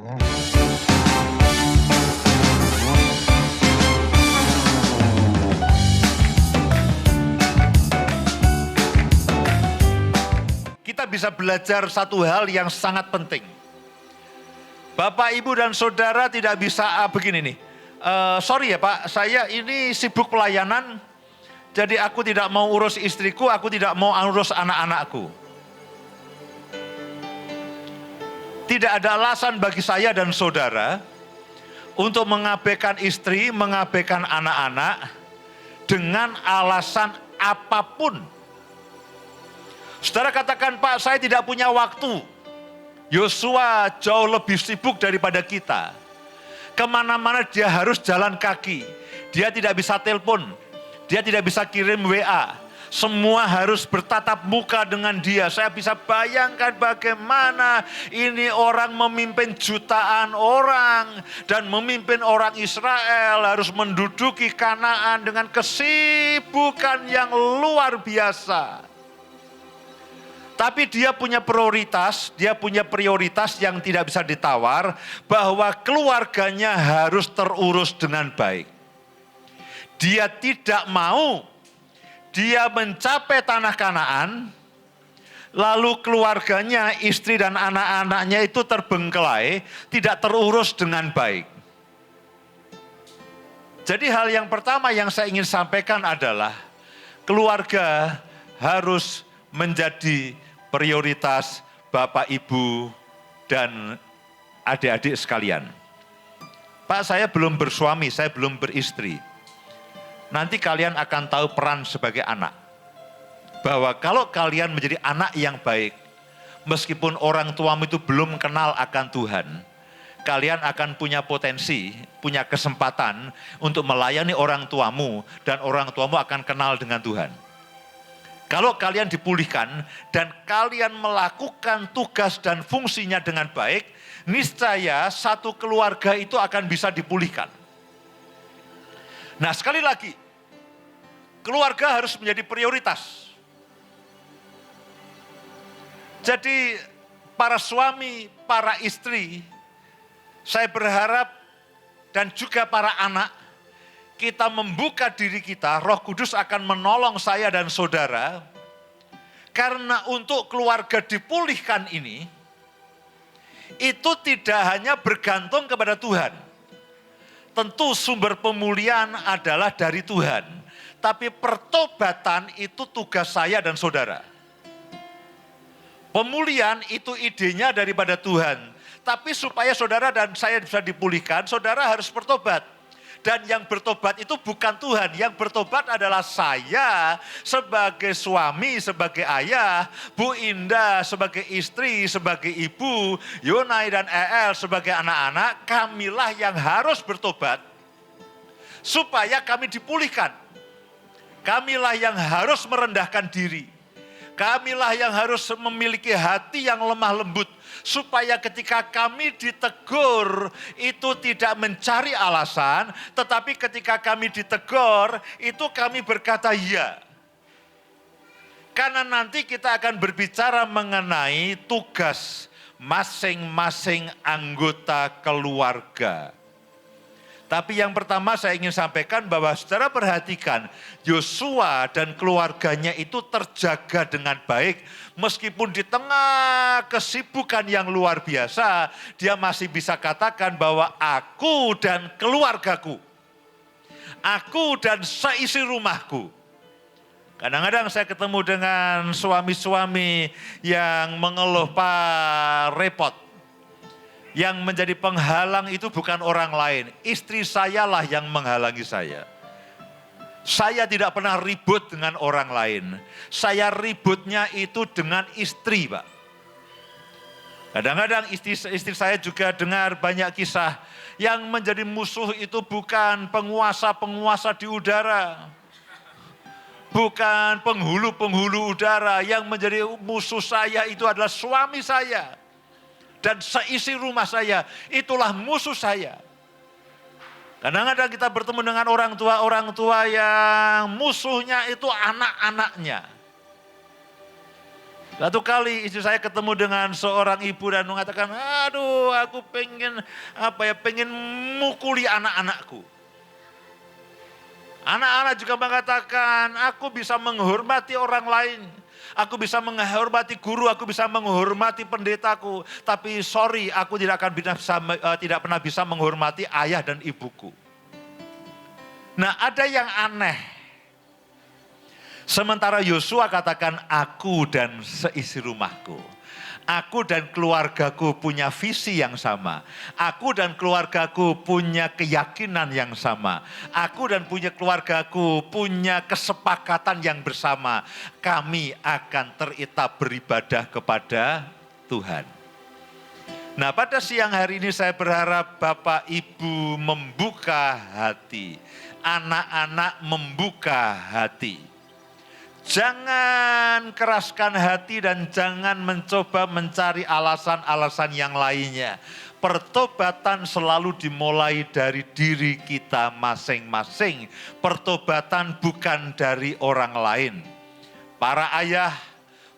Kita bisa belajar satu hal yang sangat penting. Bapak, Ibu, dan Saudara tidak bisa begini nih. Sorry ya Pak, saya ini sibuk pelayanan, jadi aku tidak mau urus istriku, aku tidak mau urus anak-anakku. Tidak ada alasan bagi saya dan saudara untuk mengabaikan istri, mengabaikan anak-anak dengan alasan apapun. Saudara katakan, Pak, saya tidak punya waktu. Yosua jauh lebih sibuk daripada kita. Kemana-mana dia harus jalan kaki. Dia tidak bisa telepon. Dia tidak bisa kirim WA. Semua harus bertatap muka dengan dia. Saya bisa bayangkan bagaimana ini orang memimpin jutaan orang. Dan memimpin orang Israel harus menduduki Kanaan dengan kesibukan yang luar biasa. Tapi dia punya prioritas yang tidak bisa ditawar, bahwa keluarganya harus terurus dengan baik. Dia tidak mau dia mencapai tanah Kanaan, lalu keluarganya, istri dan anak-anaknya itu terbengkelai, tidak terurus dengan baik. Jadi hal yang pertama yang saya ingin sampaikan adalah, keluarga harus menjadi prioritas Bapak, Ibu, dan adik-adik sekalian. Pak, saya belum bersuami, saya belum beristri. Nanti kalian akan tahu peran sebagai anak. Bahwa kalau kalian menjadi anak yang baik, meskipun orang tuamu itu belum kenal akan Tuhan, kalian akan punya potensi, punya kesempatan untuk melayani orang tuamu, dan orang tuamu akan kenal dengan Tuhan. Kalau kalian dipulihkan dan kalian melakukan tugas dan fungsinya dengan baik, niscaya satu keluarga itu akan bisa dipulihkan. Nah, sekali lagi, keluarga harus menjadi prioritas. Jadi para suami, para istri, saya berharap dan juga para anak, kita membuka diri kita, Roh Kudus akan menolong saya dan saudara. Karena untuk keluarga dipulihkan ini, itu tidak hanya bergantung kepada Tuhan. Tentu sumber pemulihan adalah dari Tuhan. Tapi pertobatan itu tugas saya dan saudara. Pemulihan itu idenya daripada Tuhan. Tapi supaya saudara dan saya bisa dipulihkan, saudara harus bertobat. Dan yang bertobat itu bukan Tuhan, yang bertobat adalah saya sebagai suami, sebagai ayah, Bu Indah sebagai istri, sebagai ibu, Yonai dan El sebagai anak-anak, kamilah yang harus bertobat supaya kami dipulihkan. Kamilah yang harus merendahkan diri. Kamilah yang harus memiliki hati yang lemah lembut, supaya ketika kami ditegur itu tidak mencari alasan, tetapi ketika kami ditegur itu kami berkata iya. Karena nanti kita akan berbicara mengenai tugas masing-masing anggota keluarga. Tapi yang pertama saya ingin sampaikan bahwa saudara perhatikan, Yosua dan keluarganya itu terjaga dengan baik. Meskipun di tengah kesibukan yang luar biasa, dia masih bisa katakan bahwa aku dan keluargaku, aku dan seisi rumahku. Kadang-kadang saya ketemu dengan suami-suami yang mengeluh, Pak, repot. Yang menjadi penghalang itu bukan orang lain. Istri saya lah yang menghalangi saya. Saya tidak pernah ribut dengan orang lain. Saya ributnya itu dengan istri, Pak. Kadang-kadang istri saya juga dengar banyak kisah. Yang menjadi musuh itu bukan penguasa-penguasa di udara. Bukan penghulu-penghulu udara. Yang menjadi musuh saya itu adalah suami saya. Dan seisi rumah saya, itulah musuh saya. Kadang-kadang kita bertemu dengan orang tua yang musuhnya itu anak-anaknya. Satu kali istri saya ketemu dengan seorang ibu dan mengatakan, aduh aku pengen mukuli anak-anakku. Anak-anak juga mengatakan, aku bisa menghormati orang lain. Aku bisa menghormati guru, aku bisa menghormati pendetaku. Tapi sorry, aku tidak pernah bisa menghormati ayah dan ibuku. Nah, ada yang aneh. Sementara Yosua katakan, aku dan seisi rumahku. Aku dan keluargaku punya visi yang sama. Aku dan keluargaku punya keyakinan yang sama. Aku dan keluargaku punya kesepakatan yang bersama. Kami akan terikat beribadah kepada Tuhan. Nah, pada siang hari ini saya berharap Bapak Ibu membuka hati. Anak-anak membuka hati. Jangan keraskan hati dan jangan mencoba mencari alasan-alasan yang lainnya. Pertobatan selalu dimulai dari diri kita masing-masing. Pertobatan bukan dari orang lain. Para ayah,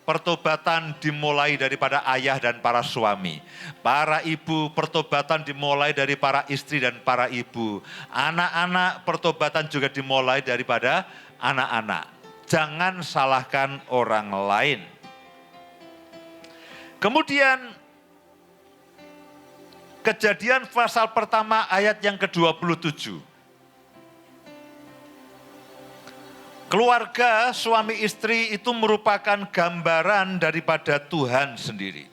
pertobatan dimulai daripada ayah dan para suami. Para ibu, pertobatan dimulai dari para istri dan para ibu. Anak-anak, pertobatan juga dimulai daripada anak-anak. Jangan salahkan orang lain. Kemudian Kejadian pasal pertama ayat yang ke-27. Keluarga suami istri itu merupakan gambaran daripada Tuhan sendiri.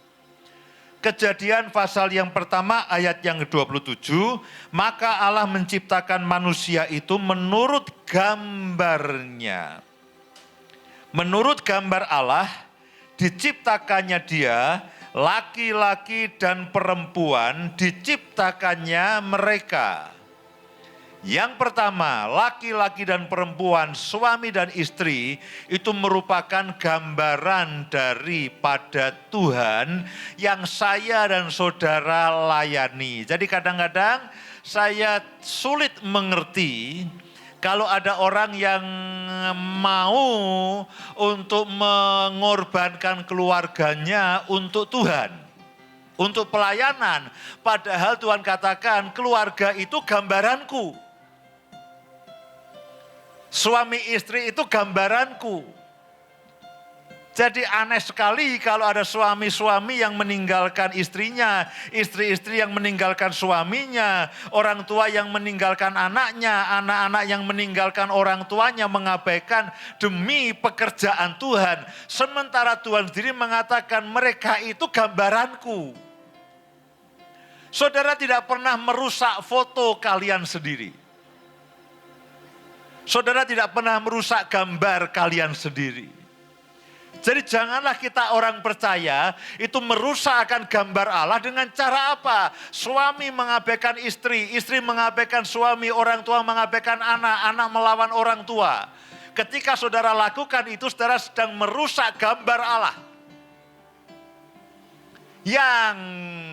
Kejadian pasal yang pertama ayat yang ke-27, maka Allah menciptakan manusia itu menurut gambarnya. Menurut gambar Allah, diciptakannya dia, laki-laki dan perempuan diciptakannya mereka. Yang pertama, laki-laki dan perempuan, suami dan istri, itu merupakan gambaran daripada Tuhan yang saya dan saudara layani. Jadi kadang-kadang saya sulit mengerti kalau ada orang yang mau untuk mengorbankan keluarganya untuk Tuhan, untuk pelayanan. Padahal Tuhan katakan keluarga itu gambaranku. Suami istri itu gambaranku. Jadi aneh sekali kalau ada suami-suami yang meninggalkan istrinya, istri-istri yang meninggalkan suaminya, orang tua yang meninggalkan anaknya, anak-anak yang meninggalkan orang tuanya, mengabaikan demi pekerjaan Tuhan. Sementara Tuhan sendiri mengatakan mereka itu gambaranku. Saudara tidak pernah merusak foto kalian sendiri. Saudara tidak pernah merusak gambar kalian sendiri. Jadi janganlah kita orang percaya itu merusakkan gambar Allah dengan cara apa? Suami mengabaikan istri, istri mengabaikan suami, orang tua mengabaikan anak, anak melawan orang tua. Ketika saudara lakukan itu, saudara sedang merusak gambar Allah. Yang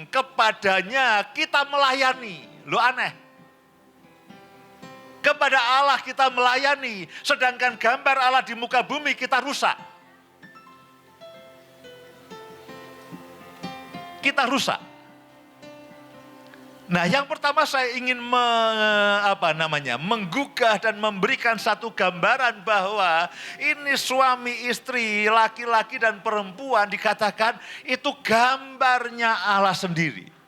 kepadanya kita melayani. Loh aneh. Kepada Allah kita melayani, sedangkan gambar Allah di muka bumi kita rusak. Kita rusak. Nah, yang pertama saya ingin menggugah dan memberikan satu gambaran bahwa ini suami istri, laki-laki dan perempuan dikatakan itu gambarnya Allah sendiri.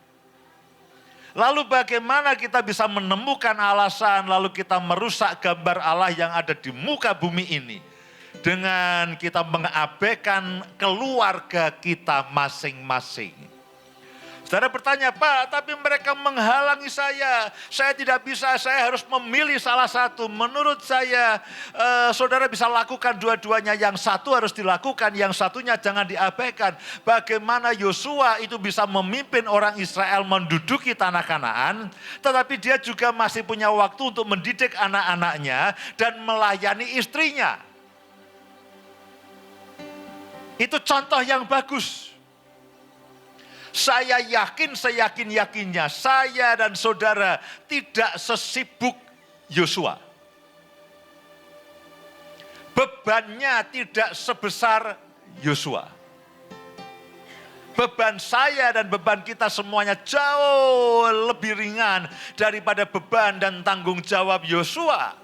Lalu bagaimana kita bisa menemukan alasan lalu kita merusak gambar Allah yang ada di muka bumi ini? Dengan kita mengabaikan keluarga kita masing-masing. Saudara bertanya, Pak, tapi mereka menghalangi saya. Saya tidak bisa, saya harus memilih salah satu. Menurut saya, saudara bisa lakukan dua-duanya. Yang satu harus dilakukan, yang satunya jangan diabaikan. Bagaimana Yosua itu bisa memimpin orang Israel menduduki tanah Kanaan, tetapi dia juga masih punya waktu untuk mendidik anak-anaknya dan melayani istrinya. Itu contoh yang bagus. Saya yakin, seyakin-yakinnya, saya dan saudara tidak sesibuk Yosua. Bebannya tidak sebesar Yosua. Beban saya dan beban kita semuanya jauh lebih ringan daripada beban dan tanggung jawab Yosua.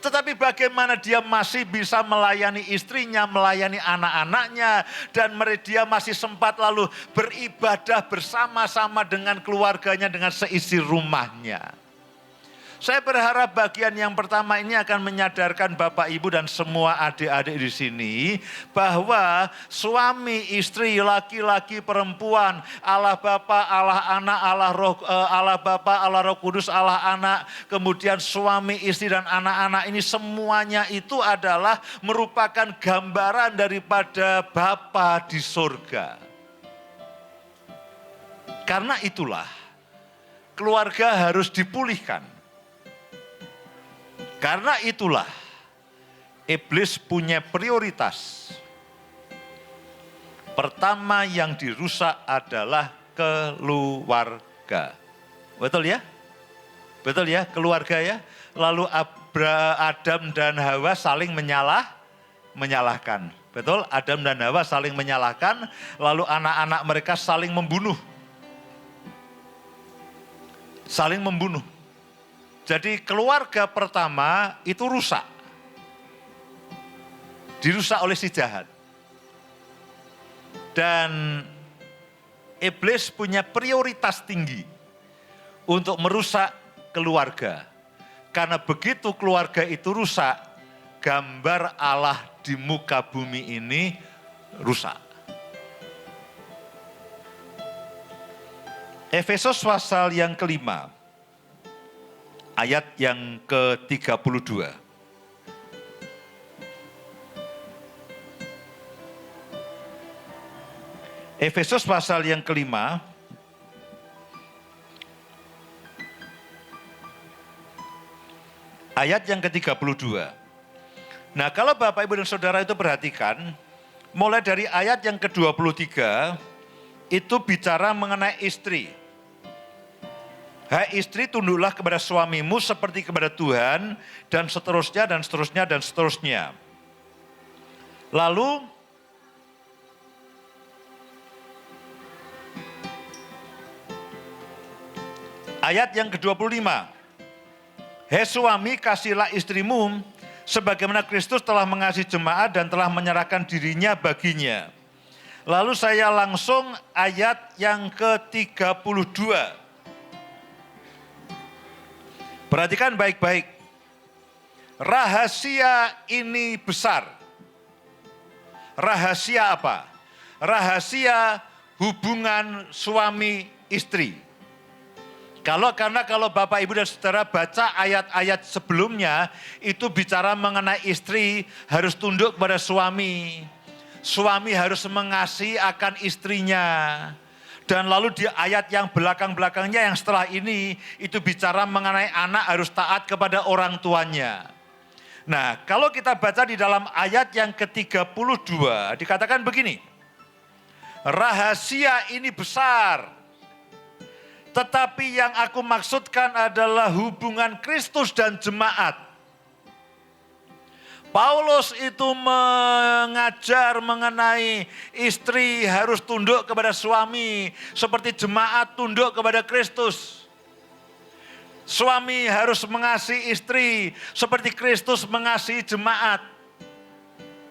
Tetapi bagaimana dia masih bisa melayani istrinya, melayani anak-anaknya, dan dia masih sempat lalu beribadah bersama-sama dengan keluarganya, dengan seisi rumahnya. Saya berharap bagian yang pertama ini akan menyadarkan Bapak Ibu dan semua adik-adik di sini bahwa suami, istri, laki-laki, perempuan, Allah Bapa, Allah Anak, Allah Bapa, Allah Roh Kudus, Allah Anak, kemudian suami, istri dan anak-anak ini semuanya itu adalah merupakan gambaran daripada Bapa di surga. Karena itulah keluarga harus dipulihkan. Karena itulah iblis punya prioritas. Pertama yang dirusak adalah keluarga. Betul ya? Betul ya, keluarga ya. Lalu Adam dan Hawa saling menyalahkan. Betul, Adam dan Hawa saling menyalahkan, lalu anak-anak mereka saling membunuh. Saling membunuh. Jadi keluarga pertama itu rusak. Dirusak oleh si jahat. Dan iblis punya prioritas tinggi untuk merusak keluarga. Karena begitu keluarga itu rusak, gambar Allah di muka bumi ini rusak. Efesus pasal yang kelima. Ayat yang ke-32. Efesus pasal yang kelima. Ayat yang ke-32. Nah, kalau Bapak, Ibu dan Saudara itu perhatikan, mulai dari ayat yang ke-23, itu bicara mengenai istri. Hai istri, tunduklah kepada suamimu seperti kepada Tuhan, dan seterusnya, dan seterusnya, dan seterusnya. Lalu, ayat yang ke-25. Hai suami, kasihilah istrimu, sebagaimana Kristus telah mengasihi jemaat dan telah menyerahkan dirinya baginya. Lalu saya langsung ayat yang ke-32. Perhatikan baik-baik. Rahasia ini besar. Rahasia apa? Rahasia hubungan suami istri. Karena kalau Bapak, Ibu dan Saudara baca ayat-ayat sebelumnya, itu bicara mengenai istri harus tunduk kepada suami. Suami harus mengasihi akan istrinya. Dan lalu di ayat yang belakang-belakangnya yang setelah ini, itu bicara mengenai anak harus taat kepada orang tuanya. Nah, kalau kita baca di dalam ayat yang ke-32, dikatakan begini. Rahasia ini besar, tetapi yang aku maksudkan adalah hubungan Kristus dan jemaat. Paulus itu mengajar mengenai istri harus tunduk kepada suami, seperti jemaat tunduk kepada Kristus. Suami harus mengasihi istri, seperti Kristus mengasihi jemaat.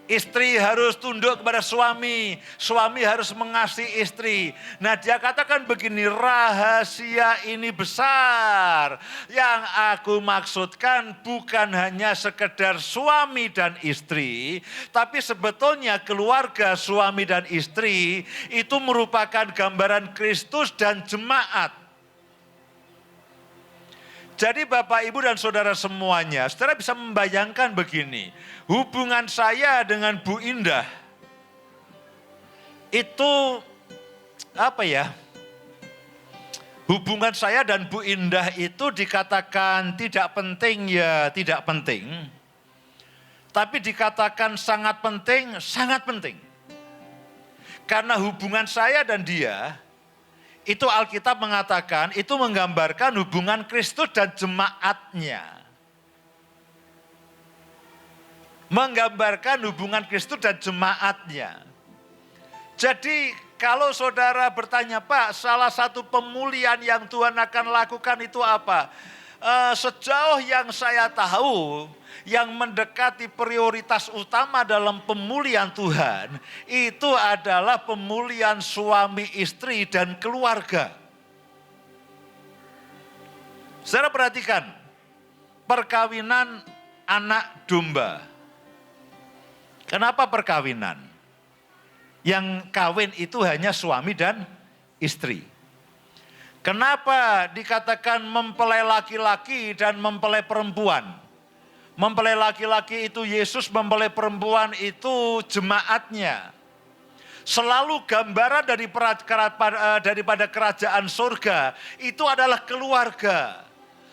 Istri harus tunduk kepada suami, suami harus mengasihi istri. Nah, dia katakan begini, rahasia ini besar. Yang aku maksudkan bukan hanya sekedar suami dan istri, tapi sebetulnya keluarga suami dan istri itu merupakan gambaran Kristus dan jemaat. Jadi Bapak, Ibu dan Saudara semuanya, saudara bisa membayangkan begini, hubungan saya dengan Bu Indah, itu apa ya, hubungan saya dan Bu Indah itu dikatakan tidak penting ya tidak penting, tapi dikatakan sangat penting, sangat penting. Karena hubungan saya dan dia, itu Alkitab mengatakan, itu menggambarkan hubungan Kristus dan jemaatnya. Menggambarkan hubungan Kristus dan jemaatnya. Jadi Kalau saudara bertanya, Pak, salah satu pemulihan yang Tuhan akan lakukan itu apa? Sejauh yang saya tahu, yang mendekati prioritas utama dalam pemulihan Tuhan, itu adalah pemulihan suami, istri, dan keluarga. Saudara perhatikan, perkawinan anak domba. Kenapa perkawinan? Yang kawin itu hanya suami dan istri. Kenapa dikatakan mempelai laki-laki dan mempelai perempuan? Mempelai laki-laki itu Yesus, mempelai perempuan itu jemaatnya. Selalu gambaran daripada kerajaan surga itu adalah keluarga.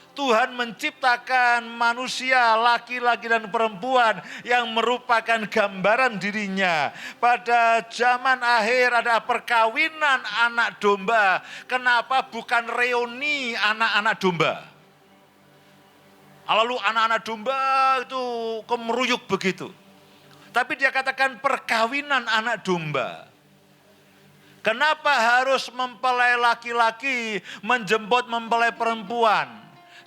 Tuhan menciptakan manusia laki-laki dan perempuan yang merupakan gambaran dirinya. Pada zaman akhir ada perkawinan anak domba. Kenapa bukan reuni anak-anak domba? Lalu anak-anak domba itu kemeruyuk begitu. Tapi dia katakan perkawinan anak domba. Kenapa harus mempelai laki-laki menjemput mempelai perempuan?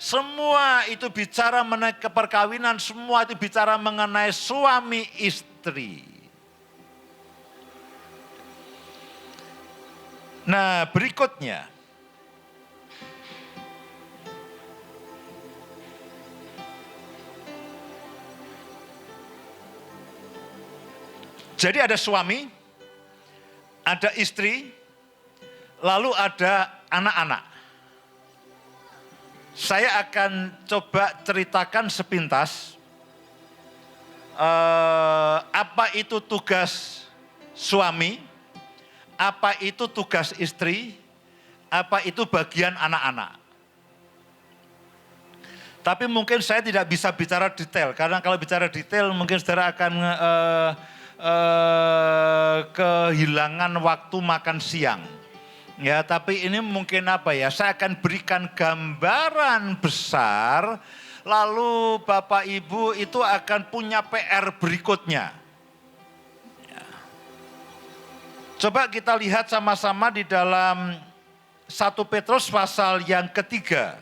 Semua itu bicara mengenai keperkawinan, semua itu bicara mengenai suami istri. Nah, berikutnya. Jadi ada suami, ada istri, lalu ada anak-anak. Saya akan coba ceritakan sepintas apa itu tugas suami, apa itu tugas istri, apa itu bagian anak-anak. Tapi mungkin saya tidak bisa bicara detail, karena kalau bicara detail mungkin saudara akan kehilangan waktu makan siang. Ya, tapi ini mungkin apa ya, saya akan berikan gambaran besar, lalu Bapak Ibu itu akan punya PR berikutnya. Ya. Coba kita lihat sama-sama di dalam 1 Petrus pasal yang ketiga.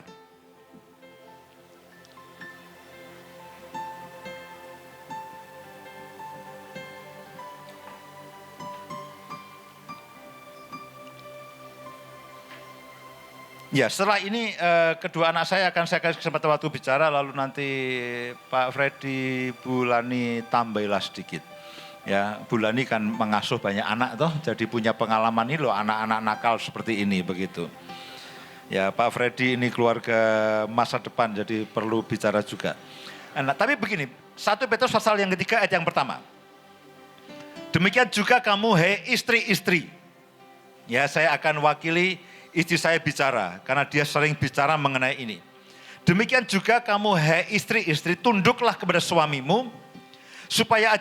Ya, setelah ini kedua anak saya akan saya kasih kesempatan waktu bicara, lalu nanti Pak Freddy, Bu Lani tambahlah sedikit. Ya, Bu Lani kan mengasuh banyak anak toh, jadi punya pengalaman ini loh anak-anak nakal seperti ini begitu. Ya, Pak Freddy ini keluarga masa depan, jadi perlu bicara juga. Nah, tapi begini, 1 Petrus pasal yang ketiga ayat yang pertama. Demikian juga kamu, hei istri-istri. Ya, saya akan wakili istri saya bicara, karena dia sering bicara mengenai ini. Demikian juga kamu, hei istri-istri, tunduklah kepada suamimu, supaya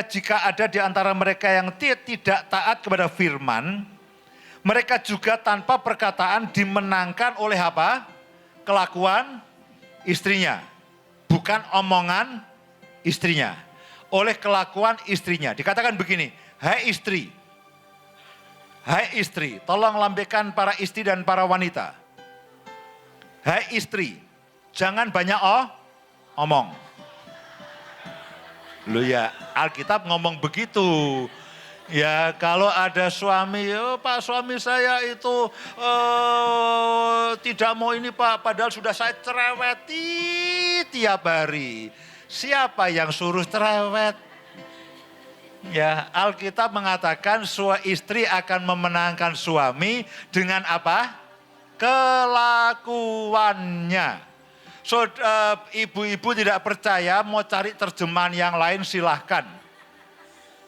jika ada di antara mereka yang tidak taat kepada firman, mereka juga tanpa perkataan dimenangkan oleh apa? Kelakuan istrinya, bukan omongan istrinya, oleh kelakuan istrinya. Dikatakan begini, hai istri, tolong lambaikan para istri dan para wanita. Hai istri, jangan banyak omong. Loh ya, Alkitab ngomong begitu. Ya, kalau ada suami, Pak suami saya itu tidak mau ini Pak, padahal sudah saya cereweti tiap hari. Siapa yang suruh cerewet? Ya, Alkitab mengatakan istri akan memenangkan suami dengan apa? Kelakuannya. So, ibu-ibu tidak percaya, mau cari terjemahan yang lain silahkan.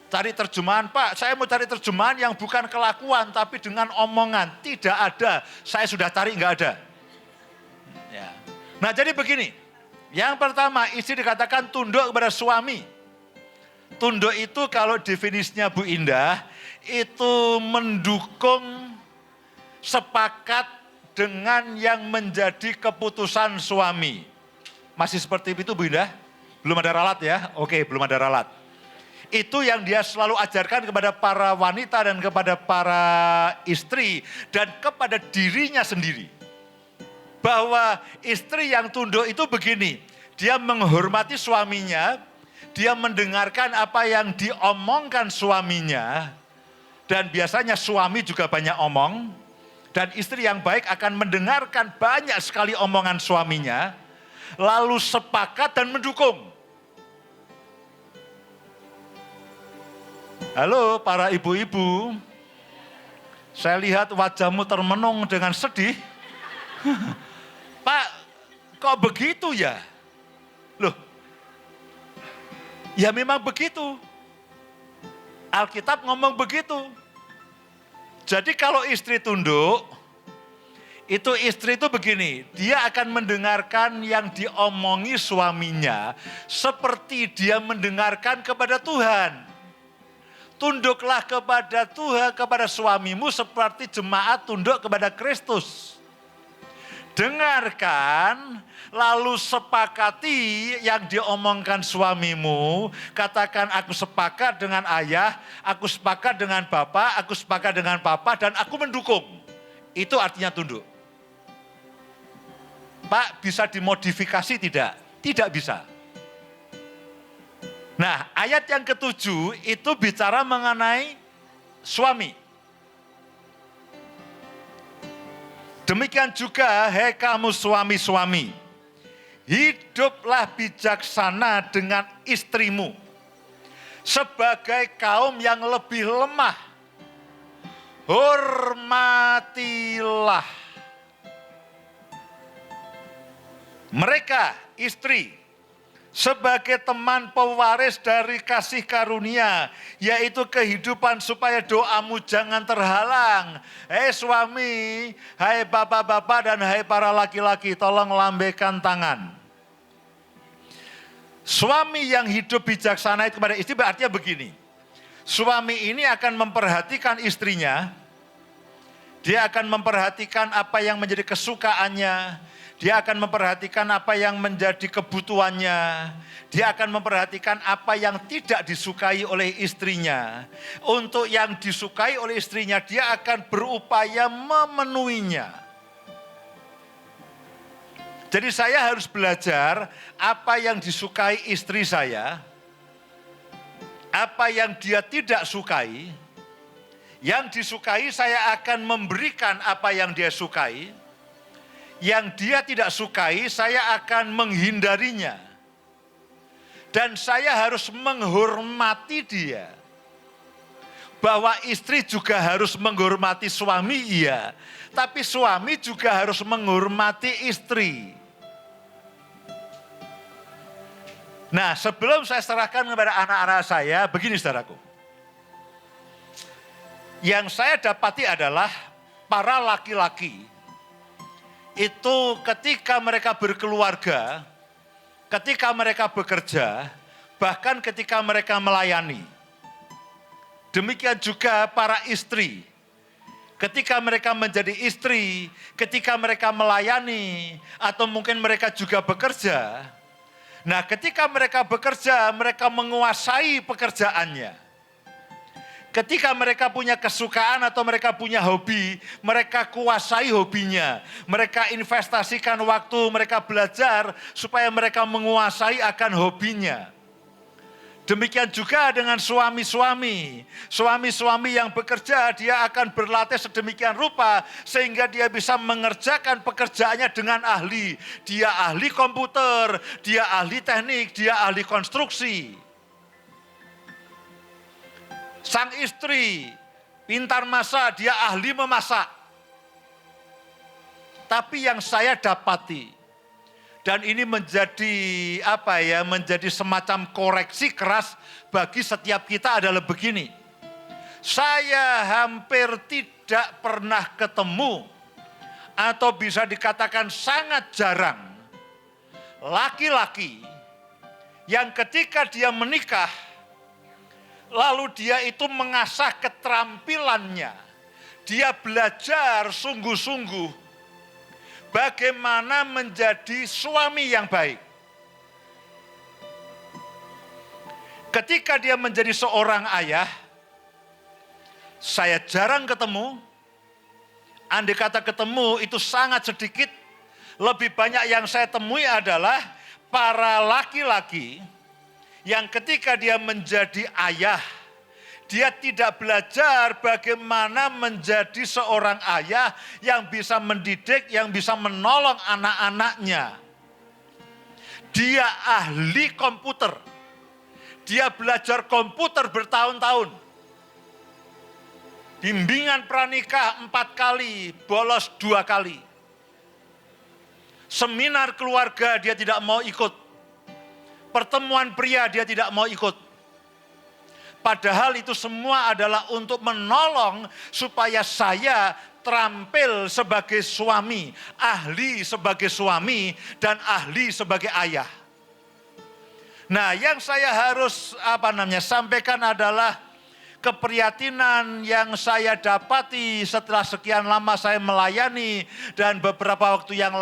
Cari terjemahan, Pak, saya mau cari terjemahan yang bukan kelakuan, tapi dengan omongan. Tidak ada, saya sudah cari nggak ada. Ya. Nah jadi begini, yang pertama istri dikatakan tunduk kepada suami. Tunduk itu kalau definisinya Bu Indah, itu mendukung, sepakat dengan yang menjadi keputusan suami. Masih seperti itu Bu Indah? Belum ada ralat ya? Oke, belum ada ralat. Itu yang dia selalu ajarkan kepada para wanita dan kepada para istri dan kepada dirinya sendiri. Bahwa istri yang tunduk itu begini, dia menghormati suaminya, dia mendengarkan apa yang diomongkan suaminya, dan biasanya suami juga banyak omong, dan istri yang baik akan mendengarkan banyak sekali omongan suaminya, lalu sepakat dan mendukung. Halo para ibu-ibu, saya lihat wajahmu termenung dengan sedih. Pak, kok begitu ya? Loh, ya memang begitu. Alkitab ngomong begitu. Jadi kalau istri tunduk, itu istri itu begini, dia akan mendengarkan yang diomongi suaminya seperti dia mendengarkan kepada Tuhan. Tunduklah kepada Tuhan, kepada suamimu seperti jemaat tunduk kepada Kristus. Dengarkan, lalu sepakati yang diomongkan suamimu. Katakan, aku sepakat dengan ayah, aku sepakat dengan bapak, aku sepakat dengan papa, dan aku mendukung. Itu artinya tunduk. Pak, bisa dimodifikasi tidak? Tidak bisa. Nah, ayat yang ke-7 itu bicara mengenai suami. Demikian juga, hei kamu suami-suami, hiduplah bijaksana dengan istrimu, sebagai kaum yang lebih lemah. Hormatilah mereka, istri, sebagai teman pewaris dari kasih karunia, yaitu kehidupan supaya doamu jangan terhalang. Hei suami, hai bapak-bapak dan hai para laki-laki, tolong lambaikan tangan. Suami yang hidup bijaksana itu kepada istri berarti begini. Suami ini akan memperhatikan istrinya, dia akan memperhatikan apa yang menjadi kesukaannya, dia akan memperhatikan apa yang menjadi kebutuhannya. Dia akan memperhatikan apa yang tidak disukai oleh istrinya. Untuk yang disukai oleh istrinya, dia akan berupaya memenuhinya. Jadi saya harus belajar apa yang disukai istri saya, apa yang dia tidak sukai. Yang disukai saya akan memberikan apa yang dia sukai. Yang dia tidak sukai, saya akan menghindarinya. Dan saya harus menghormati dia. Bahwa istri juga harus menghormati suami, iya. Tapi suami juga harus menghormati istri. Nah, sebelum saya serahkan kepada anak-anak saya, begini saudaraku. Yang saya dapati adalah para laki-laki itu ketika mereka berkeluarga, ketika mereka bekerja, bahkan ketika mereka melayani. Demikian juga para istri, ketika mereka menjadi istri, ketika mereka melayani, atau mungkin mereka juga bekerja. Nah, ketika mereka bekerja, mereka menguasai pekerjaannya. Ketika mereka punya kesukaan atau mereka punya hobi, mereka kuasai hobinya. Mereka investasikan waktu, mereka belajar supaya mereka menguasai akan hobinya. Demikian juga dengan suami-suami. Suami-suami yang bekerja, dia akan berlatih sedemikian rupa sehingga dia bisa mengerjakan pekerjaannya dengan ahli. Dia ahli komputer, dia ahli teknik, dia ahli konstruksi. Sang istri pintar masak, dia ahli memasak. Tapi yang saya dapati, dan ini menjadi menjadi semacam koreksi keras bagi setiap kita adalah begini. Saya hampir tidak pernah ketemu atau bisa dikatakan sangat jarang laki-laki yang ketika dia menikah lalu dia itu mengasah keterampilannya. Dia belajar sungguh-sungguh bagaimana menjadi suami yang baik. Ketika dia menjadi seorang ayah, saya jarang ketemu. Andai kata ketemu itu sangat sedikit. Lebih banyak yang saya temui adalah para laki-laki yang ketika dia menjadi ayah, dia tidak belajar bagaimana menjadi seorang ayah yang bisa mendidik, yang bisa menolong anak-anaknya. Dia ahli komputer. Dia belajar komputer bertahun-tahun. Bimbingan pranikah 4 kali, bolos 2 kali. Seminar keluarga dia tidak mau ikut. Pertemuan pria dia tidak mau ikut. Padahal itu semua adalah untuk menolong supaya saya terampil sebagai suami, ahli sebagai suami, dan ahli sebagai ayah. Nah, yang saya harus sampaikan adalah keprihatinan yang saya dapati setelah sekian lama saya melayani dan beberapa waktu yang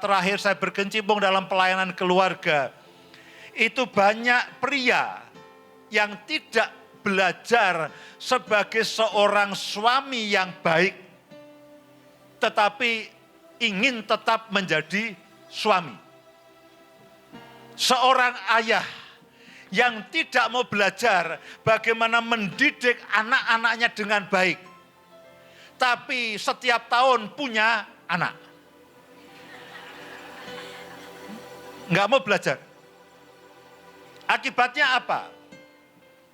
terakhir saya berkecimpung dalam pelayanan keluarga. Itu banyak pria yang tidak belajar sebagai seorang suami yang baik, tetapi ingin tetap menjadi suami. Seorang ayah yang tidak mau belajar bagaimana mendidik anak-anaknya dengan baik. Tapi setiap tahun punya anak. Nggak mau belajar. Akibatnya apa?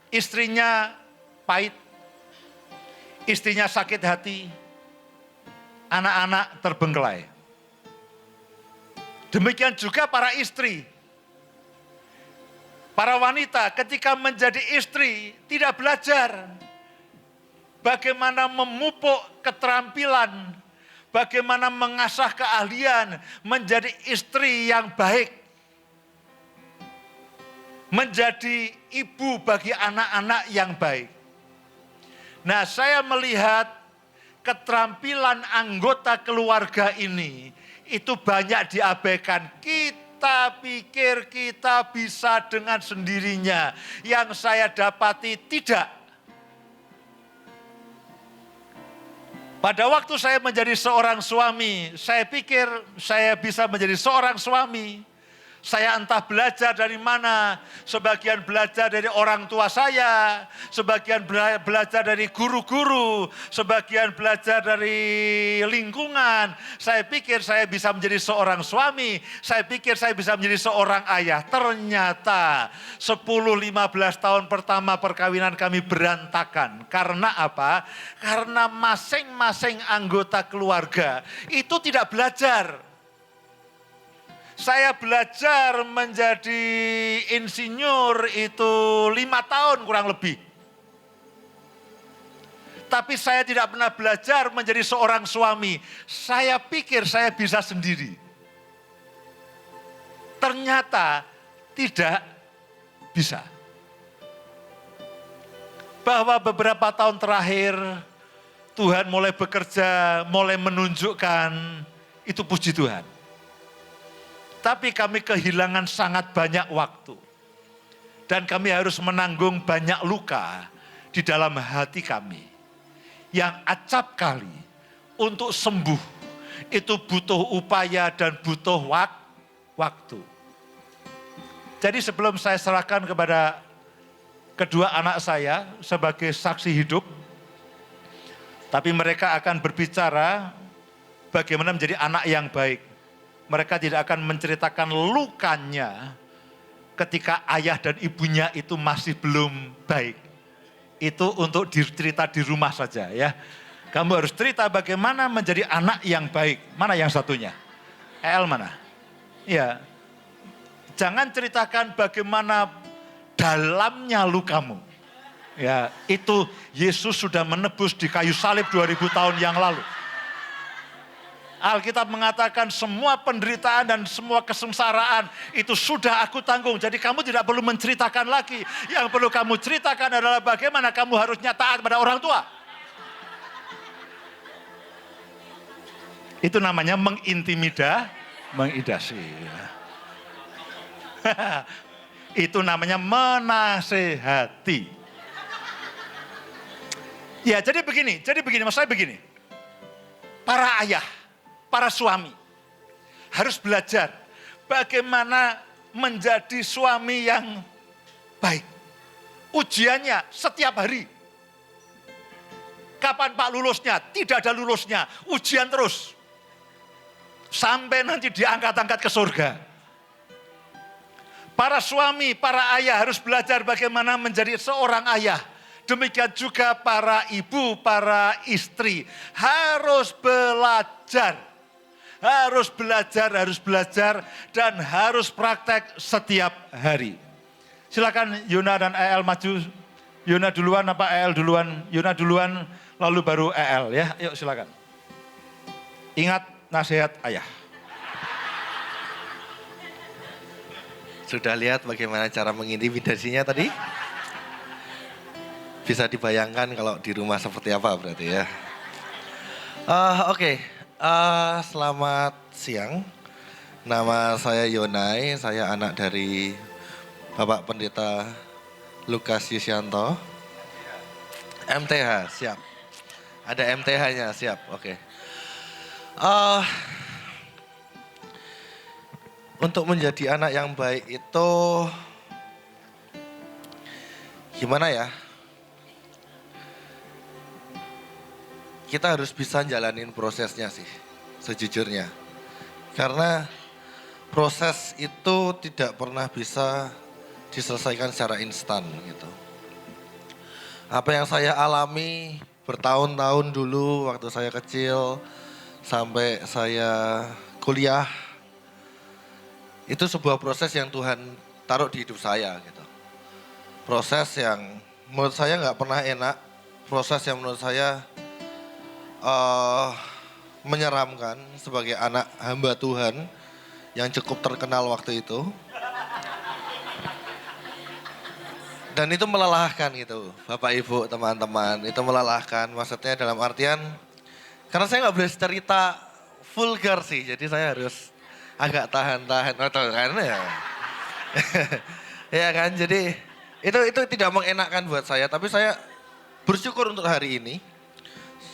Istrinya pahit, istrinya sakit hati, anak-anak terbengkelai. Demikian juga para istri. Para wanita ketika menjadi istri tidak belajar bagaimana memupuk keterampilan, bagaimana mengasah keahlian menjadi istri yang baik, menjadi ibu bagi anak-anak yang baik. Nah, saya melihat keterampilan anggota keluarga ini itu banyak diabaikan. Kita pikir kita bisa dengan sendirinya. Yang saya dapati tidak. Pada waktu saya menjadi seorang suami, saya pikir saya bisa menjadi seorang suami. Saya entah belajar dari mana, sebagian belajar dari orang tua saya, sebagian belajar dari guru-guru, sebagian belajar dari lingkungan. Saya pikir saya bisa menjadi seorang suami, saya pikir saya bisa menjadi seorang ayah. Ternyata 10-15 tahun pertama perkawinan kami berantakan. Karena apa? Karena masing-masing anggota keluarga itu tidak belajar. Saya belajar menjadi insinyur itu 5 tahun kurang lebih. Tapi saya tidak pernah belajar menjadi seorang suami. Saya pikir saya bisa sendiri. Ternyata tidak bisa. Bahwa beberapa tahun terakhir Tuhan mulai bekerja, mulai menunjukkan, itu puji Tuhan. Tapi kami kehilangan sangat banyak waktu. Dan kami harus menanggung banyak luka di dalam hati kami. Yang acap kali untuk sembuh itu butuh upaya dan butuh waktu. Jadi sebelum saya serahkan kepada kedua anak saya sebagai saksi hidup, tapi mereka akan berbicara bagaimana menjadi anak yang baik. Mereka tidak akan menceritakan lukanya ketika ayah dan ibunya itu masih belum baik. Itu untuk dicerita di rumah saja ya. Kamu harus cerita bagaimana menjadi anak yang baik. Mana yang satunya? El mana? Ya. Jangan ceritakan bagaimana dalamnya lukamu. Ya, itu Yesus sudah menebus di kayu salib 2000 tahun yang lalu. Alkitab mengatakan semua penderitaan dan semua kesengsaraan itu sudah aku tanggung. Jadi kamu tidak perlu menceritakan lagi. Yang perlu kamu ceritakan adalah bagaimana kamu harusnya taat pada orang tua. Itu namanya mengintimidasi. Itu namanya menasehati. Ya, jadi begini, maksud saya begini. Para ayah, para suami harus belajar bagaimana menjadi suami yang baik. Ujiannya setiap hari. Kapan Pak lulusnya? Tidak ada lulusnya, ujian terus. Sampai nanti diangkat-angkat ke surga. Para suami, para ayah harus belajar bagaimana menjadi seorang ayah. Demikian juga para ibu, para istri harus belajar. Harus belajar dan harus praktek setiap hari. Silakan Yona dan EL maju. Yona duluan apa EL duluan? Yona duluan lalu baru EL ya. Yuk silakan. Ingat nasihat ayah. Sudah lihat bagaimana cara mengintimidasinya tadi? Bisa dibayangkan kalau di rumah seperti apa berarti ya. Oke. Selamat siang. Nama saya Yonai, saya anak dari Bapak Pendeta Lukas Yusyanto. MTH, siap. Ada MTH-nya, siap, oke. Untuk menjadi anak yang baik itu gimana ya? Kita harus bisa jalanin prosesnya sih, sejujurnya. Karena proses itu tidak pernah bisa diselesaikan secara instan gitu. Apa yang saya alami bertahun-tahun dulu waktu saya kecil sampai saya kuliah, itu sebuah proses yang Tuhan taruh di hidup saya gitu. Proses yang menurut saya nggak pernah enak, proses yang menurut saya menyeramkan sebagai anak hamba Tuhan yang cukup terkenal waktu itu. Dan itu melelahkan gitu, Bapak Ibu, teman-teman. Itu melelahkan, maksudnya dalam artian, karena saya nggak boleh cerita vulgar sih, jadi saya harus agak tahan-tahan. Atau karena ya, ya kan, jadi itu tidak mengenakan buat saya. Tapi saya bersyukur untuk hari ini.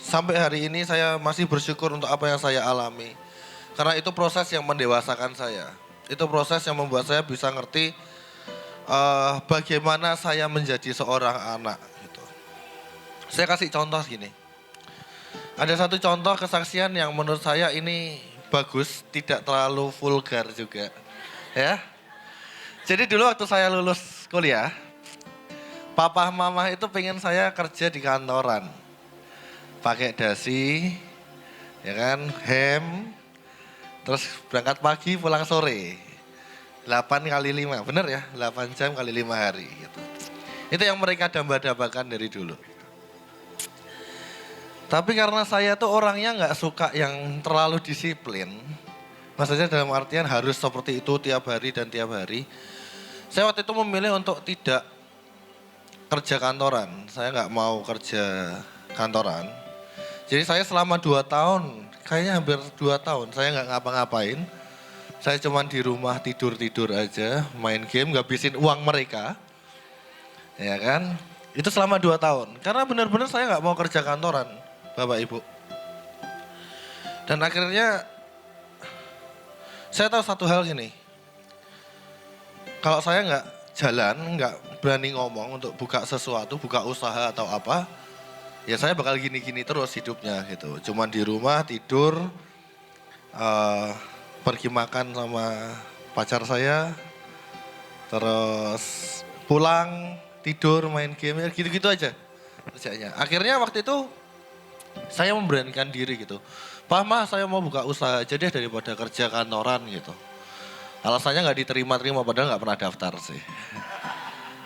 Sampai hari ini saya masih bersyukur untuk apa yang saya alami. Karena itu proses yang mendewasakan saya. Itu proses yang membuat saya bisa ngerti bagaimana saya menjadi seorang anak. Gitu. Saya kasih contoh gini. Ada satu contoh kesaksian yang menurut saya ini bagus, tidak terlalu vulgar juga. Ya. Jadi dulu waktu saya lulus kuliah, papa mama itu pengen saya kerja di kantoran. Pakai dasi, ya kan, terus berangkat pagi pulang sore. 8 kali 5, bener ya, 8 jam kali 5 hari. Gitu. Itu yang mereka damba-dambakan dari dulu. Tapi karena saya tuh orangnya nggak suka yang terlalu disiplin. Maksudnya dalam artian harus seperti itu tiap hari dan tiap hari. Saya waktu itu memilih untuk tidak kerja kantoran. Saya nggak mau kerja kantoran. Jadi saya selama 2 tahun, kayaknya hampir 2 tahun, saya nggak ngapa-ngapain. Saya cuma di rumah tidur-tidur aja, main game, ngabisin uang mereka. Ya kan, itu selama 2 tahun. Karena benar-benar saya nggak mau kerja kantoran, Bapak Ibu. Dan akhirnya, saya tahu satu hal gini. Kalau saya nggak jalan, nggak berani ngomong untuk buka sesuatu, buka usaha atau apa, ya saya bakal gini-gini terus hidupnya gitu. Cuman di rumah tidur, pergi makan sama pacar saya, terus pulang tidur main game, gitu-gitu aja kerjanya. Akhirnya waktu itu saya memberanikan diri gitu. Pak mah saya mau buka usaha aja deh daripada kerja kantoran gitu. Alasannya nggak diterima-terima padahal nggak pernah daftar sih.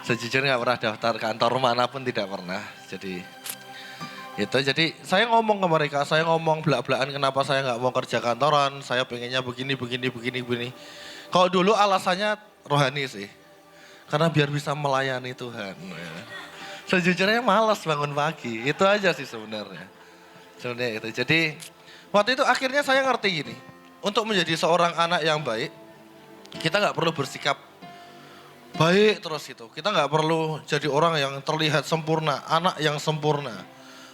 Sejujurnya nggak pernah daftar kantor manapun tidak pernah. Jadi saya ngomong ke mereka, saya ngomong belak-belakan kenapa saya nggak mau kerja kantoran, saya pengennya begini. Kalau dulu alasannya rohani sih, karena biar bisa melayani Tuhan. Ya. Sejujurnya malas bangun pagi, itu aja sih sebenarnya. Sebenarnya itu. Jadi waktu itu akhirnya saya ngerti gini, untuk menjadi seorang anak yang baik, kita nggak perlu bersikap baik terus itu. Kita nggak perlu jadi orang yang terlihat sempurna, anak yang sempurna.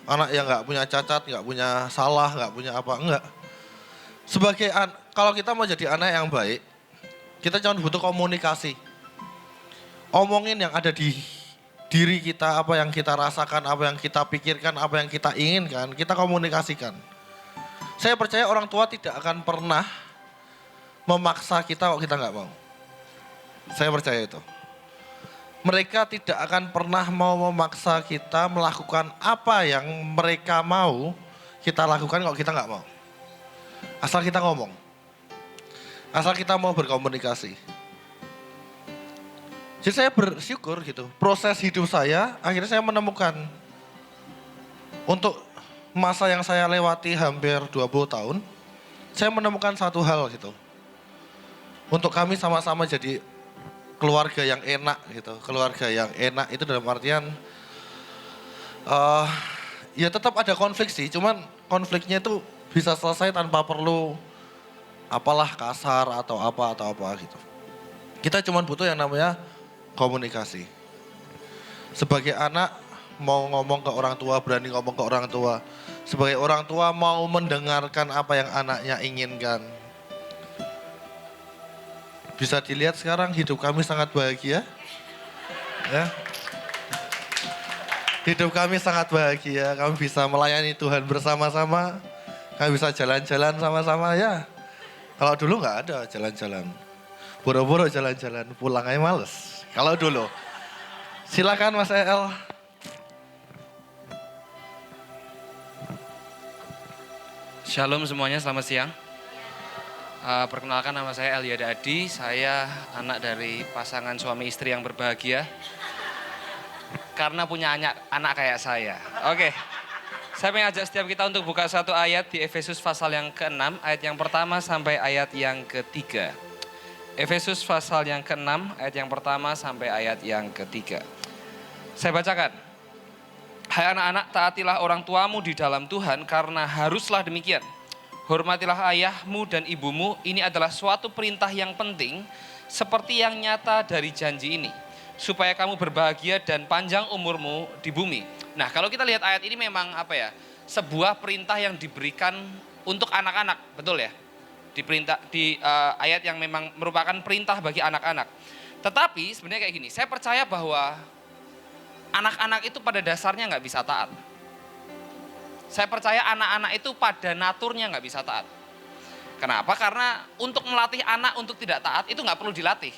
Anak yang nggak punya cacat, nggak punya salah, nggak punya apa, enggak. Kalau kita mau jadi anak yang baik, kita cuma butuh komunikasi. Omongin yang ada di diri kita, apa yang kita rasakan, apa yang kita pikirkan, apa yang kita inginkan, kita komunikasikan. Saya percaya orang tua tidak akan pernah memaksa kita kalau kita nggak mau. Saya percaya itu. Mereka tidak akan pernah mau memaksa kita melakukan apa yang mereka mau kita lakukan kalau kita nggak mau. Asal kita ngomong. Asal kita mau berkomunikasi. Jadi saya bersyukur gitu. Proses hidup saya akhirnya saya menemukan. Untuk masa yang saya lewati hampir 20 tahun. Saya menemukan satu hal gitu. Untuk kami sama-sama jadi keluarga yang enak gitu. Keluarga yang enak itu dalam artian. Ya tetap ada konflik sih. Cuman konfliknya itu bisa selesai tanpa perlu apalah kasar atau apa gitu. Kita cuma butuh yang namanya komunikasi. Sebagai anak mau ngomong ke orang tua, berani ngomong ke orang tua. Sebagai orang tua mau mendengarkan apa yang anaknya inginkan. Bisa dilihat sekarang hidup kami sangat bahagia. Ya. Hidup kami sangat bahagia, kami bisa melayani Tuhan bersama-sama. Kami bisa jalan-jalan sama-sama ya. Kalau dulu nggak ada jalan-jalan. Boro-boro jalan-jalan, pulang aja males. Kalau dulu. Silakan Mas El. Shalom semuanya, selamat siang. Perkenalkan, nama saya Eliada Adi. Saya anak dari pasangan suami istri yang berbahagia. Karena punya anak kayak saya. Oke. Saya mengajak setiap kita untuk buka satu ayat di Efesus pasal yang ke-6, ayat yang pertama sampai ayat yang ketiga. Efesus pasal yang ke-6, ayat yang pertama sampai ayat yang ketiga. Saya bacakan. Hai anak-anak, taatilah orang tuamu di dalam Tuhan karena haruslah demikian. Hormatilah ayahmu dan ibumu, ini adalah suatu perintah yang penting seperti yang nyata dari janji ini. Supaya kamu berbahagia dan panjang umurmu di bumi. Nah, kalau kita lihat ayat ini memang sebuah perintah yang diberikan untuk anak-anak, betul ya? Di ayat yang memang merupakan perintah bagi anak-anak. Tetapi sebenarnya kayak gini, saya percaya bahwa anak-anak itu pada dasarnya nggak bisa taat. Saya percaya anak-anak itu pada naturnya nggak bisa taat. Kenapa? Karena untuk melatih anak untuk tidak taat itu nggak perlu dilatih.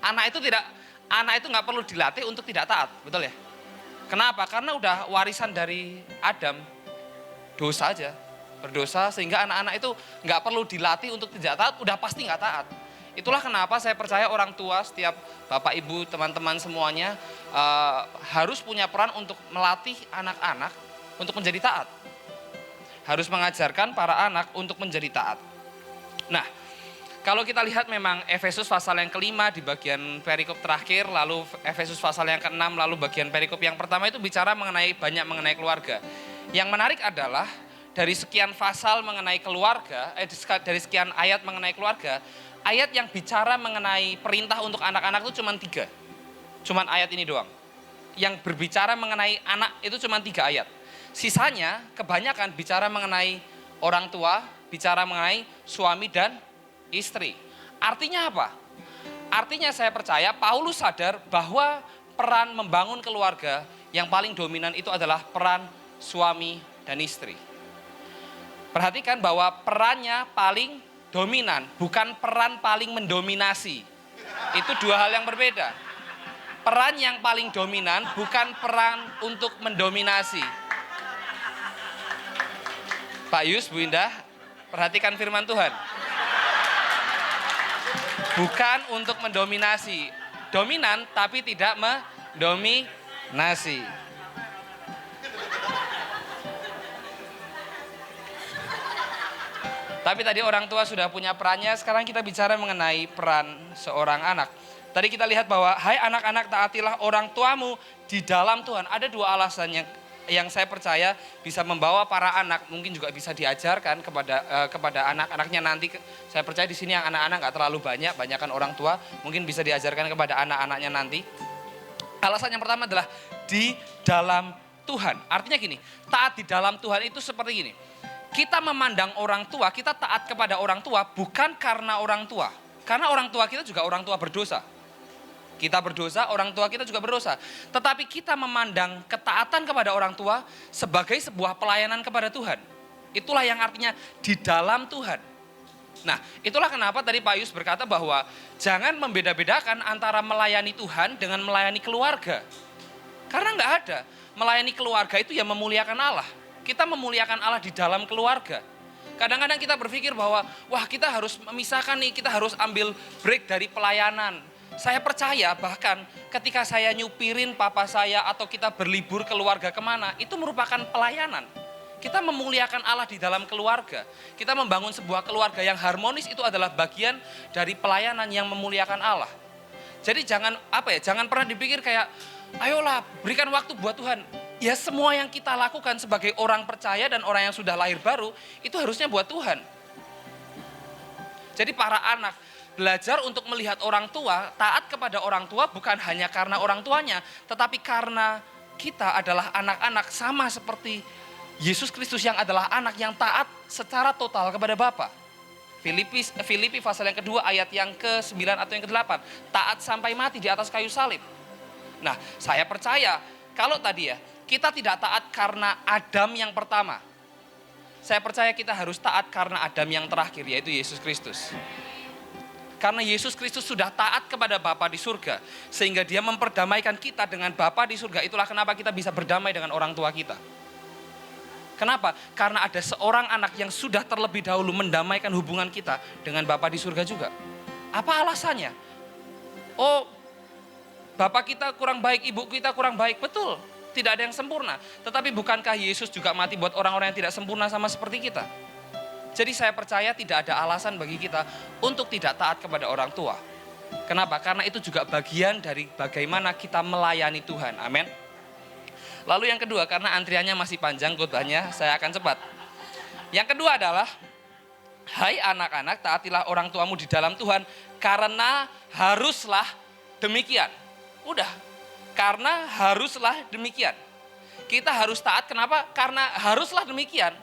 Anak itu nggak perlu dilatih untuk tidak taat, betul ya? Kenapa? Karena udah warisan dari Adam, dosa aja, berdosa sehingga anak-anak itu nggak perlu dilatih untuk tidak taat, udah pasti nggak taat. Itulah kenapa saya percaya orang tua, setiap bapak ibu, teman-teman semuanya harus punya peran untuk melatih anak-anak untuk menjadi taat. Harus mengajarkan para anak untuk menjadi taat. Nah, kalau kita lihat memang Efesus pasal yang ke-5 di bagian perikop terakhir, lalu Efesus pasal yang ke-6, lalu bagian perikop yang pertama itu bicara banyak mengenai keluarga. Yang menarik adalah dari sekian pasal mengenai keluarga, dari sekian ayat mengenai keluarga, ayat yang bicara mengenai perintah untuk anak-anak itu cuma 3. Cuma ayat ini doang. Yang berbicara mengenai anak itu cuma 3 ayat. Sisanya kebanyakan bicara mengenai orang tua, bicara mengenai suami dan istri. Artinya apa? Artinya saya percaya Paulus sadar bahwa peran membangun keluarga yang paling dominan itu adalah peran suami dan istri. Perhatikan bahwa perannya paling dominan, bukan peran paling mendominasi. Itu 2 hal yang berbeda. Peran yang paling dominan bukan peran untuk mendominasi. Pak Yus, Bu Indah, perhatikan firman Tuhan. Bukan untuk mendominasi. Dominan tapi tidak mendominasi. Tapi tadi orang tua sudah punya perannya, sekarang kita bicara mengenai peran seorang anak. Tadi kita lihat bahwa, hai anak-anak taatilah orang tuamu di dalam Tuhan. Ada 2 alasan yang saya percaya bisa membawa para anak, mungkin juga bisa diajarkan kepada anak-anaknya nanti. Saya percaya di sini yang anak-anak nggak terlalu banyak, banyakkan orang tua, mungkin bisa diajarkan kepada anak-anaknya nanti. Alasan yang pertama adalah di dalam Tuhan. Artinya gini, taat di dalam Tuhan itu seperti gini. Kita memandang orang tua, kita taat kepada orang tua bukan karena orang tua. Karena orang tua kita juga orang tua berdosa. Kita berdosa, orang tua kita juga berdosa. Tetapi kita memandang ketaatan kepada orang tua sebagai sebuah pelayanan kepada Tuhan. Itulah yang artinya di dalam Tuhan. Nah, itulah kenapa tadi Pak Yus berkata bahwa jangan membeda-bedakan antara melayani Tuhan dengan melayani keluarga. Karena nggak ada. Melayani keluarga itu ya memuliakan Allah. Kita memuliakan Allah di dalam keluarga. Kadang-kadang kita berpikir bahwa, wah kita harus memisahkan nih, kita harus ambil break dari pelayanan. Saya percaya bahkan ketika saya nyupirin papa saya atau kita berlibur keluarga kemana, itu merupakan pelayanan. Kita memuliakan Allah di dalam keluarga. Kita membangun sebuah keluarga yang harmonis, itu adalah bagian dari pelayanan yang memuliakan Allah. Jadi jangan pernah dipikir kayak, ayolah berikan waktu buat Tuhan. Ya semua yang kita lakukan sebagai orang percaya dan orang yang sudah lahir baru, itu harusnya buat Tuhan. Jadi para anak, belajar untuk melihat orang tua, taat kepada orang tua bukan hanya karena orang tuanya, tetapi karena kita adalah anak-anak sama seperti Yesus Kristus yang adalah anak yang taat secara total kepada Bapa. Filipi pasal yang kedua ayat yang ke-9 atau yang ke-8. Taat sampai mati di atas kayu salib. Nah, saya percaya kalau tadi ya, kita tidak taat karena Adam yang pertama. Saya percaya kita harus taat karena Adam yang terakhir, yaitu Yesus Kristus. Karena Yesus Kristus sudah taat kepada Bapa di surga, sehingga dia memperdamaikan kita dengan Bapa di surga. Itulah kenapa kita bisa berdamai dengan orang tua kita. Kenapa? Karena ada seorang anak yang sudah terlebih dahulu mendamaikan hubungan kita dengan Bapa di surga juga. Apa alasannya? Oh, Bapak kita kurang baik, ibu kita kurang baik. Betul, tidak ada yang sempurna. Tetapi bukankah Yesus juga mati buat orang-orang yang tidak sempurna sama seperti kita? Jadi saya percaya tidak ada alasan bagi kita untuk tidak taat kepada orang tua. Kenapa? Karena itu juga bagian dari bagaimana kita melayani Tuhan. Amin. Lalu yang kedua, karena antriannya masih panjang khotbahnya, saya akan cepat. Yang kedua adalah, hai anak-anak, taatilah orang tuamu di dalam Tuhan, karena haruslah demikian. Udah, karena haruslah demikian. Kita harus taat, kenapa? Karena haruslah demikian.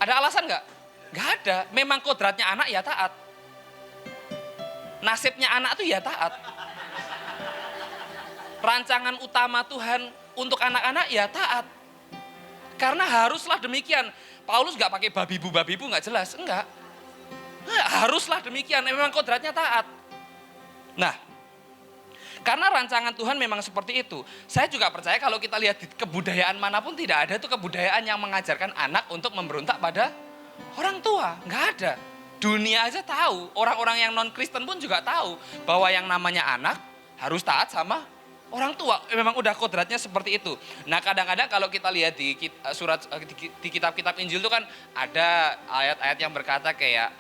Ada alasan nggak? Nggak ada, memang kodratnya anak ya taat. Nasibnya anak tuh ya taat. Rancangan utama Tuhan untuk anak-anak ya taat. Karena haruslah demikian. Paulus nggak pakai babibu nggak jelas, enggak. Haruslah demikian, memang kodratnya taat. Nah, karena rancangan Tuhan memang seperti itu. Saya juga percaya kalau kita lihat di kebudayaan manapun tidak ada tuh kebudayaan yang mengajarkan anak untuk memberontak pada orang tua. Nggak ada. Dunia aja tahu, orang-orang yang non-Kristen pun juga tahu bahwa yang namanya anak harus taat sama orang tua. Memang udah kodratnya seperti itu. Nah kadang-kadang kalau kita lihat di kitab-kitab Injil itu kan ada ayat-ayat yang berkata kayak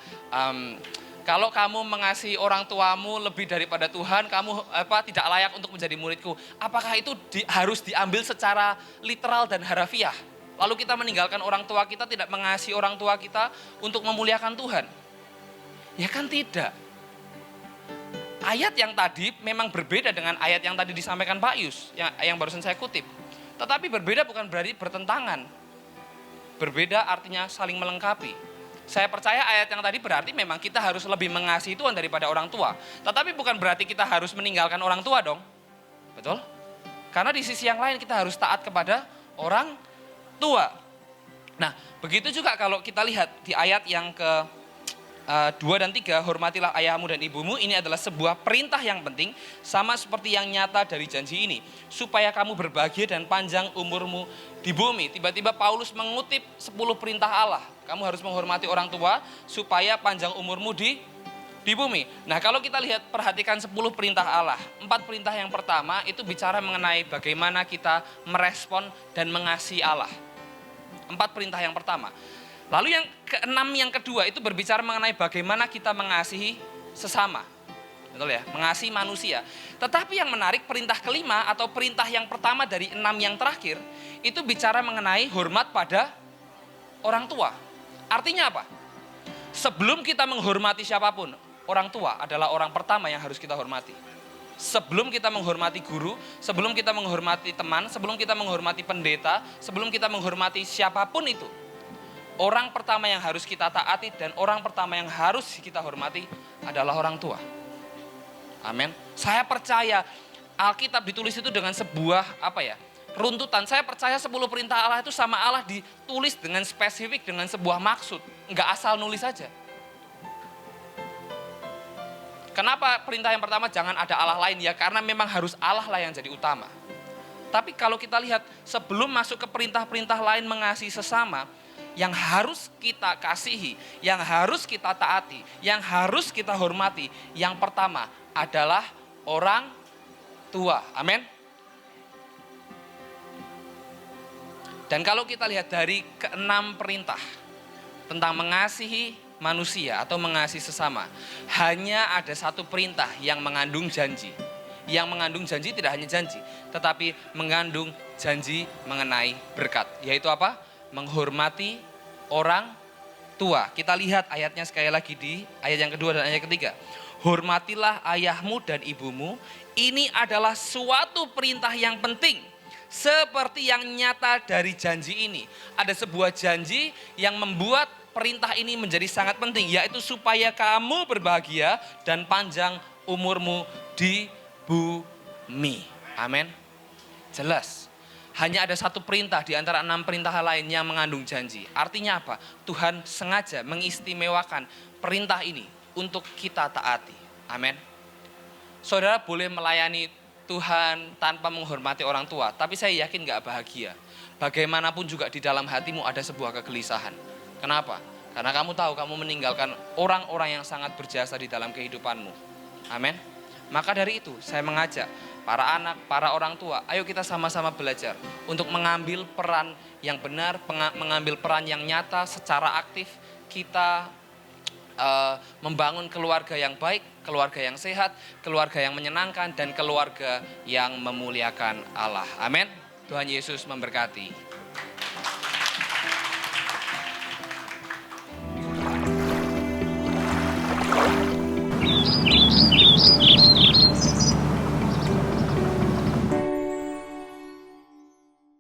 kalau kamu mengasihi orang tuamu lebih daripada Tuhan, kamu tidak layak untuk menjadi muridku. Apakah itu harus diambil secara literal dan harafiah? Lalu kita meninggalkan orang tua kita, tidak mengasihi orang tua kita untuk memuliakan Tuhan? Ya kan tidak. Ayat yang tadi memang berbeda dengan ayat yang tadi disampaikan Pak Yus, yang barusan saya kutip. Tetapi berbeda bukan berarti bertentangan. Berbeda artinya saling melengkapi. Saya percaya ayat yang tadi berarti memang kita harus lebih mengasihi Tuhan daripada orang tua. Tetapi bukan berarti kita harus meninggalkan orang tua dong. Betul? Karena di sisi yang lain kita harus taat kepada orang tua. Nah, begitu juga kalau kita lihat di ayat yang ke 2 dan 3, hormatilah ayahmu dan ibumu, ini adalah sebuah perintah yang penting, sama seperti yang nyata dari janji ini, supaya kamu berbahagia dan panjang umurmu di bumi. Tiba-tiba Paulus mengutip 10 perintah Allah. Kamu harus menghormati orang tua, supaya panjang umurmu di bumi. Nah kalau kita lihat, perhatikan 10 perintah Allah. 4 perintah yang pertama itu bicara mengenai bagaimana kita merespon dan mengasihi Allah. 4 perintah yang pertama. Lalu yang ke-6 yang kedua itu berbicara mengenai bagaimana kita mengasihi sesama. Betul ya? Mengasihi manusia. Tetapi yang menarik perintah kelima atau perintah yang pertama dari 6 yang terakhir itu bicara mengenai hormat pada orang tua. Artinya apa? Sebelum kita menghormati siapapun, orang tua adalah orang pertama yang harus kita hormati. Sebelum kita menghormati guru, sebelum kita menghormati teman, sebelum kita menghormati pendeta, sebelum kita menghormati siapapun itu, orang pertama yang harus kita taati dan orang pertama yang harus kita hormati adalah orang tua. Amin. Saya percaya Alkitab ditulis itu dengan sebuah runtutan. Saya percaya 10 perintah Allah itu sama Allah ditulis dengan spesifik, dengan sebuah maksud. Enggak asal nulis saja. Kenapa perintah yang pertama jangan ada Allah lain? Ya karena memang harus Allah lah yang jadi utama. Tapi kalau kita lihat sebelum masuk ke perintah-perintah lain mengasihi sesama, yang harus kita kasihi, yang harus kita taati, yang harus kita hormati, yang pertama adalah orang tua. Amin. Dan kalau kita lihat dari ke-6 perintah tentang mengasihi manusia atau mengasihi sesama, hanya ada satu perintah yang mengandung janji. Yang mengandung janji tidak hanya janji, tetapi mengandung janji mengenai berkat. Yaitu apa? Menghormati orang tua. Kita lihat ayatnya sekali lagi di ayat yang kedua dan ayat ketiga. Hormatilah ayahmu dan ibumu, ini adalah suatu perintah yang penting. Seperti yang nyata dari janji ini. Ada sebuah janji yang membuat perintah ini menjadi sangat penting, yaitu supaya kamu berbahagia dan panjang umurmu di bumi. Amin. Jelas. Hanya ada satu perintah di antara 6 perintah lain yang mengandung janji. Artinya apa? Tuhan sengaja mengistimewakan perintah ini untuk kita taati. Amin. Saudara boleh melayani Tuhan tanpa menghormati orang tua, tapi saya yakin gak bahagia. Bagaimanapun juga di dalam hatimu ada sebuah kegelisahan. Kenapa? Karena kamu tahu kamu meninggalkan orang-orang yang sangat berjasa di dalam kehidupanmu. Amin. Maka dari itu saya mengajak para anak, para orang tua, ayo kita sama-sama belajar untuk mengambil peran yang benar, mengambil peran yang nyata secara aktif. Kita membangun keluarga yang baik, keluarga yang sehat, keluarga yang menyenangkan, dan keluarga yang memuliakan Allah. Amin. Tuhan Yesus memberkati.